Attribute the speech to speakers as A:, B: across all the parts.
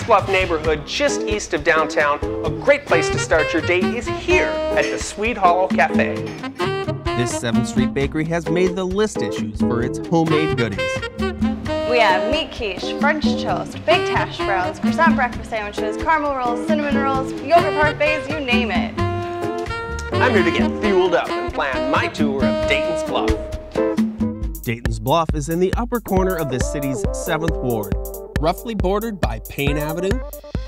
A: Bluff neighborhood just east of downtown, a great place to start your day is here at the Sweet Hollow Cafe.
B: This 7th Street bakery has made the list issues for its homemade goodies.
C: We have meat quiche, French toast, baked hash browns, croissant breakfast sandwiches, caramel rolls, cinnamon rolls, yogurt parfaits, you name it.
A: I'm here to get fueled up and plan my tour of Dayton's Bluff.
B: Dayton's Bluff is in the upper corner of the city's 7th Ward, roughly bordered by Payne Avenue,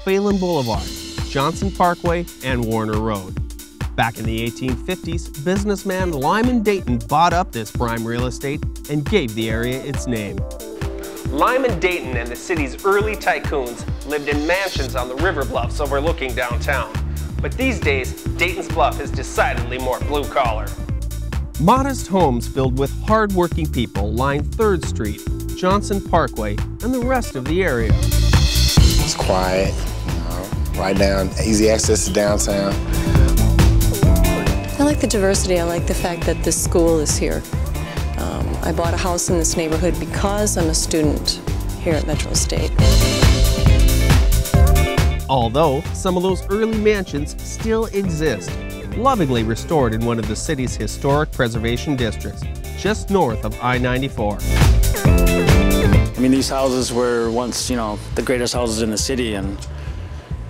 B: Phelan Boulevard, Johnson Parkway, and Warner Road. Back in the 1850s, businessman Lyman Dayton bought up this prime real estate and gave the area its name.
A: Lyman Dayton and the city's early tycoons lived in mansions on the river bluffs overlooking downtown. But these days, Dayton's Bluff is decidedly more blue-collar.
B: Modest homes filled with hard-working people line 3rd Street, Johnson Parkway, and the rest of the area.
D: It's quiet, right down, easy access to downtown.
E: I like the diversity. I like the fact that this school is here. I bought a house in this neighborhood because I'm a student here at Metro State.
B: Although some of those early mansions still exist, lovingly restored in one of the city's historic preservation districts, just north of I-94.
F: I mean, these houses were once, the greatest houses in the city, and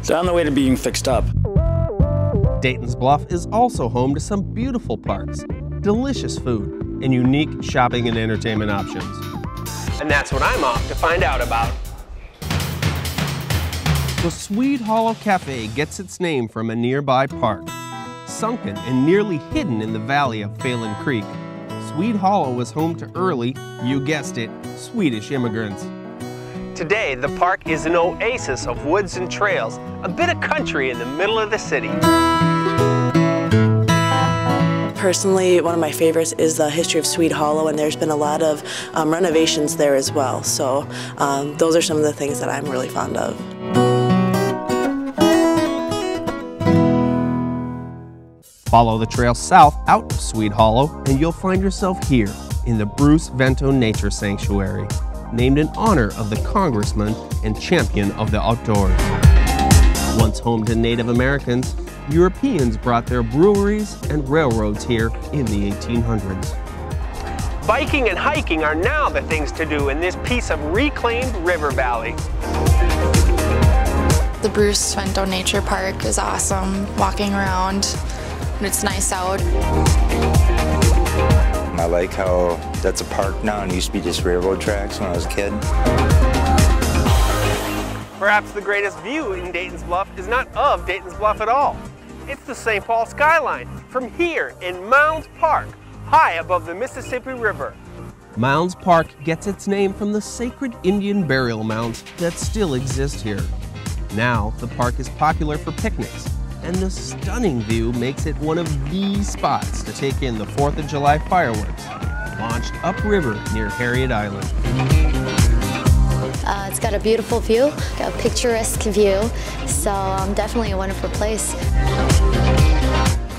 F: they're on the way to being fixed up.
B: Dayton's Bluff is also home to some beautiful parks, delicious food, and unique shopping and entertainment options.
A: And that's what I'm off to find out about.
B: The Sweet Hollow Cafe gets its name from a nearby park. Sunken and nearly hidden in the valley of Phelan Creek, Sweet Hollow was home to early, you guessed it, Swedish immigrants.
A: Today, the park is an oasis of woods and trails, a bit of country in the middle of the city.
G: Personally, one of my favorites is the history of Sweet Hollow, and there's been a lot of renovations there as well. So those are some of the things that I'm really fond of.
B: Follow the trail south out of Sweet Hollow, and you'll find yourself here in the Bruce Vento Nature Sanctuary, named in honor of the congressman and champion of the outdoors. Once home to Native Americans, Europeans brought their breweries and railroads here in the 1800s.
A: Biking and hiking are now the things to do in this piece of reclaimed river valley.
H: The Bruce Vento Nature Park is awesome, walking around, and it's nice out.
I: I like how that's a park now and used to be just railroad tracks when I was a kid.
A: Perhaps the greatest view in Dayton's Bluff is not of Dayton's Bluff at all. It's the St. Paul skyline from here in Mounds Park, high above the Mississippi River.
B: Mounds Park gets its name from the sacred Indian burial mounds that still exist here. Now, the park is popular for picnics, and the stunning view makes it one of the spots to take in the 4th of July fireworks, launched upriver near Harriet Island.
J: It's got a beautiful view, got a picturesque view, so definitely a wonderful place.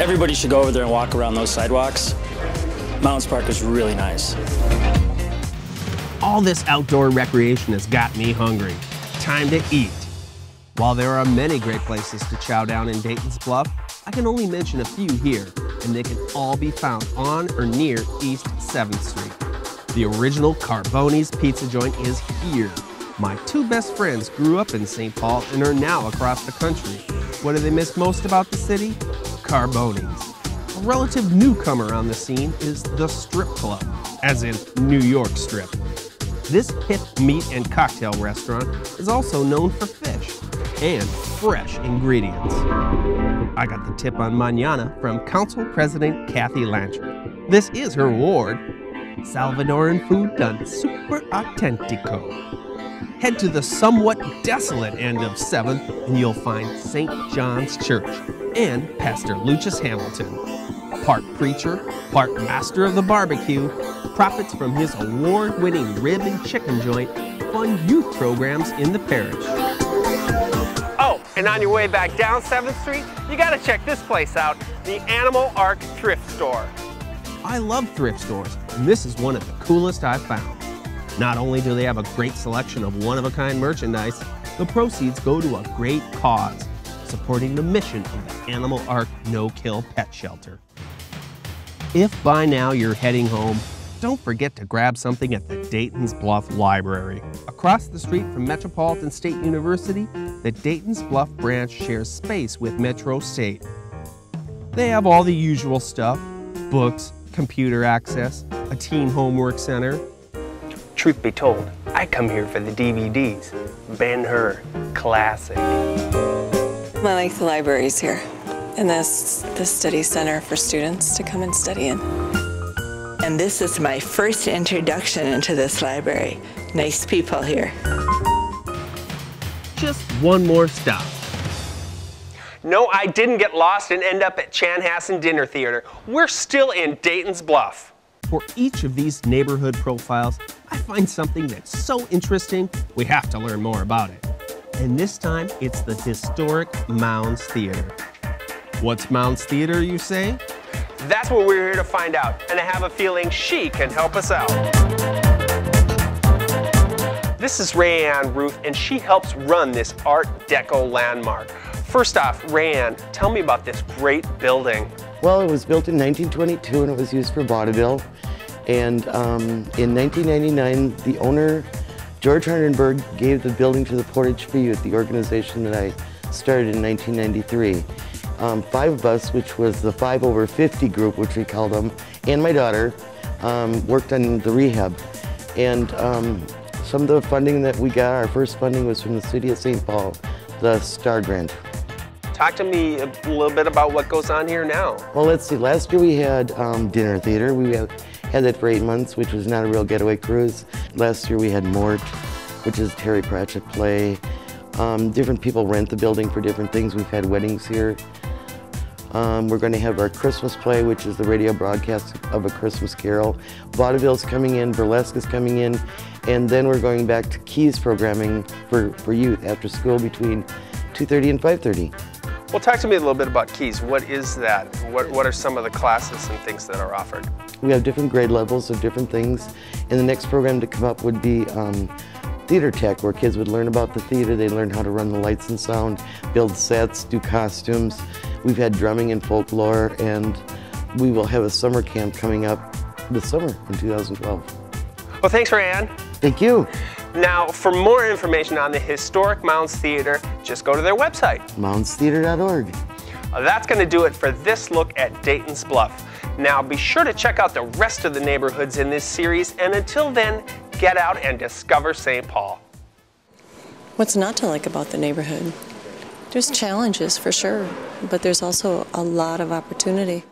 F: Everybody should go over there and walk around those sidewalks. Mounds Park is really nice.
B: All this outdoor recreation has got me hungry. Time to eat. While there are many great places to chow down in Dayton's Bluff, I can only mention a few here, and they can all be found on or near East 7th Street. The original Carboni's Pizza Joint is here. My two best friends grew up in St. Paul and are now across the country. What do they miss most about the city? Carboni's. A relative newcomer on the scene is the Strip Club, as in New York Strip. This hip meat and cocktail restaurant is also known for fish and fresh ingredients. I got the tip on mañana from Council President Kathy Lancher. This is her award, Salvadoran food done super authentico. Head to the somewhat desolate end of 7th and you'll find St. John's Church and Pastor Lucius Hamilton. Part preacher, part master of the barbecue, profits from his award-winning rib and chicken joint, fun youth programs in the parish.
A: Oh, and on your way back down 7th Street, you gotta check this place out, the Animal Ark Thrift Store.
B: I love thrift stores, and this is one of the coolest I've found. Not only do they have a great selection of one-of-a-kind merchandise, The proceeds go to a great cause, supporting the mission of the Animal Ark No-Kill Pet Shelter. If by now you're heading home, don't forget to grab something at the Daytons Bluff Library. Across the street from Metropolitan State University, the Daytons Bluff branch shares space with Metro State. They have all the usual stuff: books, computer access, a teen homework center.
A: Truth be told, I come here for the DVDs. Ben-Hur, classic.
E: I like the libraries here, and that's the study center for students to come and study in.
K: And this is my first introduction into this library. Nice people here.
B: Just one more stop.
A: No, I didn't get lost and end up at Chanhassen Dinner Theater. We're still in Daytons Bluff.
B: For each of these neighborhood profiles, I find something that's so interesting, we have to learn more about it. And this time, it's the historic Mounds Theater. What's Mounds Theater, you say?
A: That's what we're here to find out, and I have a feeling she can help us out. This is Rayanne Ruth, and she helps run this Art Deco landmark. First off, Rayanne, tell me about this great building.
L: Well, it was built in 1922 and it was used for vaudeville. And in 1999, the owner, George Hardenberg, gave the building to the Portage for Youth, the organization that I started in 1993. 5 of us, which was the 5 over 50 group, which we called them, and my daughter, worked on the rehab. And some of the funding that we got, our first funding was from the city of St. Paul, the STAR grant.
A: Talk to me a little bit about what goes on here now.
L: Well, let's see. Last year we had dinner theater. We had that for 8 months, which was not a real getaway cruise. Last year we had Mort, which is a Terry Pratchett play. Different people rent the building for different things. We've had weddings here. We're going to have our Christmas play, which is the radio broadcast of A Christmas Carol. Vaudeville's coming in, burlesque is coming in, and then we're going back to Keys programming for youth after school between 2:30 and 5:30.
A: Well, talk to me a little bit about Keys. What is that? What are some of the classes and things that are offered?
L: We have different grade levels of different things, and the next program to come up would be theater tech, where kids would learn about the theater. They learn how to run the lights and sound, build sets, do costumes. We've had drumming and folklore, and we will have a summer camp coming up this summer in 2012.
A: Well, thanks, Rayanne.
L: Thank you.
A: Now, for more information on the historic Mounds Theater, just go to their website.
L: moundstheater.org.
A: That's going to do it for this look at Daytons Bluff. Now, be sure to check out the rest of the neighborhoods in this series, and until then, get out and discover St. Paul.
E: What's not to like about the neighborhood? There's challenges for sure, but there's also a lot of opportunity.